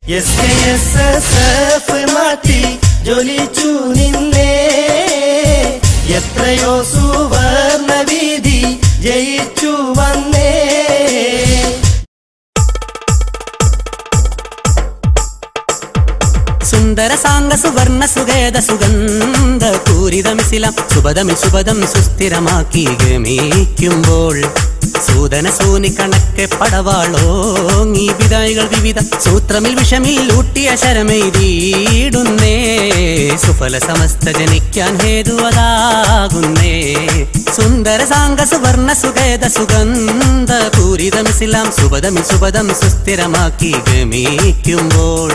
SKSSF മാറ്റി ജ്വലിച്ചു നിന്നേ എത്രയോ സുവർണ വീതി ജയിച്ചു വന്നേ സുന്ദര സാംഗ സുവർണ സുഖേദ സുഗന്ധ പൂരിതമിസിലം സുബദമിൽ സുബദം സുസ്ഥിരമാക്കി ഗമിക്കുമ്പോൾ സൂദന സൂനി കണക്കെ പടവാളോങ്ങി വിതായികൾ വിവിധ സൂത്രമിൽ വിഷമിൽ ഊട്ടിയ ശരമെയ്തിടുന്നേ സുഫല സമസ്ത ജനിക്കാൻ ഹേതുവതാകുന്നേ സുന്ദര സാംഗ സുവർണ സുഖേദ സുഗന്ധ പൂരിതമിസിലാം സുബദമിൽ സുബദം സുസ്ഥിരമാക്കി ഗമിക്കുമ്പോൾ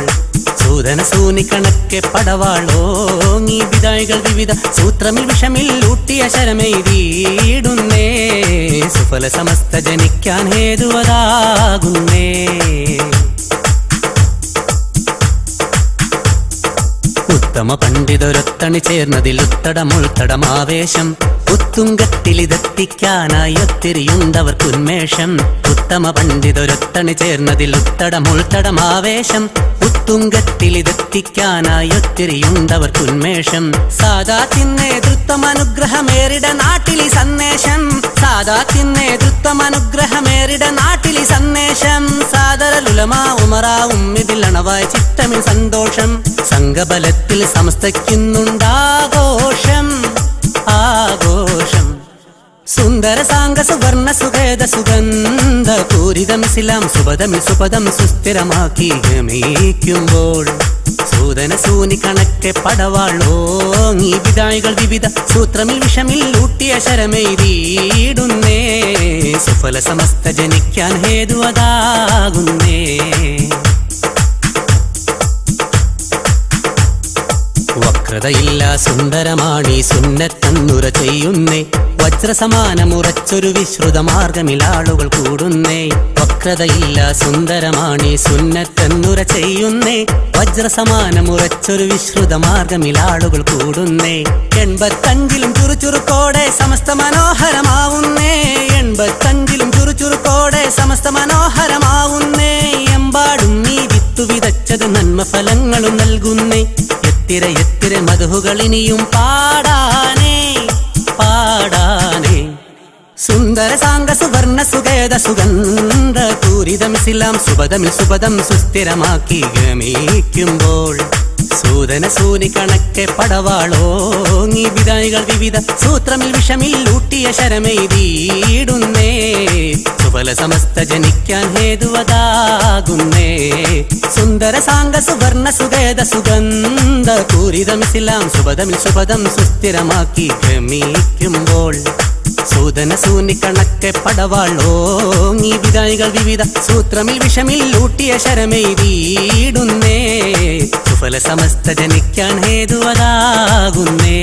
സൂദന സൂനി കണക്കെ പടവാളോങ്ങി വിതായികൾ വിവിധ സൂത്രമിൽ വിഷമിൽ ഊട്ടിയ ശരമെയ്തിടുന്നേ സുഫല സമസ്ത ജനിക്കാൻ ഹേതുവതാകുന്നേ ഉത്തമ പണ്ഡിതരൊത്തണി ചേർന്നതിൽ ഉത്തടമുൾത്തടമാവേശം ഉത്തുംഗത്തിലിതെത്തിക്കാനായി ഒത്തിരിയുണ്ടവർക്കുന്മേഷം ഉത്തമ പണ്ഡിതരൊത്തണി ചേർന്നതിൽ ഉത്തടമുൾത്തടമാവേശം ഉത്തുംഗത്തിലിതെത്തിക്കാനായി ഒത്തിരിയുണ്ടവർക്കുന്മേഷം സാദാത്തിൻ നേതൃത്വമനുഗ്രഹമേറിട നാട്ടിലി സന്ദേശം സാദാത്തിൻ നേതൃത്വമനുഗ്രഹമേറിട നാട്ടിലി സന്ദേശം സാദരലുലമാ ഉമറാവും ഇതിൽ അണവായ ചിത്തമിൽ സന്തോഷം സംഘബലത്തിൽ സമസ്തയ്ക്കുന്നുണ്ടാഘോഷം ആഘോഷം സുന്ദര സാംഗ സുവർണ സുഖേദ സുഗന്ധ പൂരിതമിസിലാം സുബദമിൽ സുപദം സുസ്ഥിരമാക്കി ഗമിക്കുമ്പോൾ സൂദന സൂനി കണക്കെ പടവാളോങ്ങി വിതായികൾ വിവിധ സൂത്രമിൽ വിഷമിൽ ഊട്ടിയ ശരമെയ്തിടുന്നേ സുഫല സമസ്ത ജനിക്കാൻ ഹേതുവതാകുന്നേ വക്രതയില്ല സുന്ദരമാണി സുന്നത്തന്നുര ചെയ്യുന്നേ വജ്രസമാനമുറച്ചൊരു വിശ്രുത മാർഗമിലാളുകൾ കൂടുന്നേ വക്രതയില്ല സുന്ദരമാണി സുന്നത്തന്നുര ചെയ്യുന്നേ വജ്രസമാനമുറച്ചൊരു വിശ്രുത മാർഗമിലാളുകൾ കൂടുന്നേ 85-ലും ചുറുചുറുക്കോടെ സമസ്ത മനോഹരമാവുന്നേ 85-ലും ചുറുചുറുക്കോടെ സമസ്ത മനോഹരമാവുന്നേ എമ്പാടും നീ വിത്തു വിതച്ചത് നന്മ ഫലങ്ങളും നൽകുന്നേ എത്തിര എത്തിര മധുകളിനിയും പാടാനേ പാടാനേ സുന്ദര സാംഗ സുവർണ സുഖേദ സുഗന്ധ പൂരിതമിസിലാം സുബദമിൽ സുബദം സുസ്ഥിരമാക്കി ഗമിക്കുമ്പോൾ സൂദന സൂനി കണക്കെ പടവാളോങ്ങി വിതായികൾ വിവിധ സൂത്രമിൽ വിഷമിൽ ഊട്ടിയ ശരമെയ്തിടുന്നേ സുഫല സമസ്ത ജനിക്കാൻ ഹേതുവതാകുന്നേ സുന്ദര സാംഗ സുവർണ സുഖേദ സുഗന്ധ പൂരിതമിസിലാം സുബദമിൽ സുപദം സുസ്ഥിരമാക്കി ഗമിക്കുമ്പോൾ സൂദന സൂനി കണക്കെ പടവാളോങ്ങി വിതായികൾ വിവിധ സൂത്രമിൽ വിഷമിൽ ഊട്ടിയ ശരമെയ്തിടുന്നേ സുഫല സമസ്ത ജനിക്കാൻ ഹേതുവതാകുന്നേ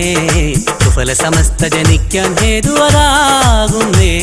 സുഫല സമസ്ത ജനിക്കാൻ ഹേതുവതാകുന്നേ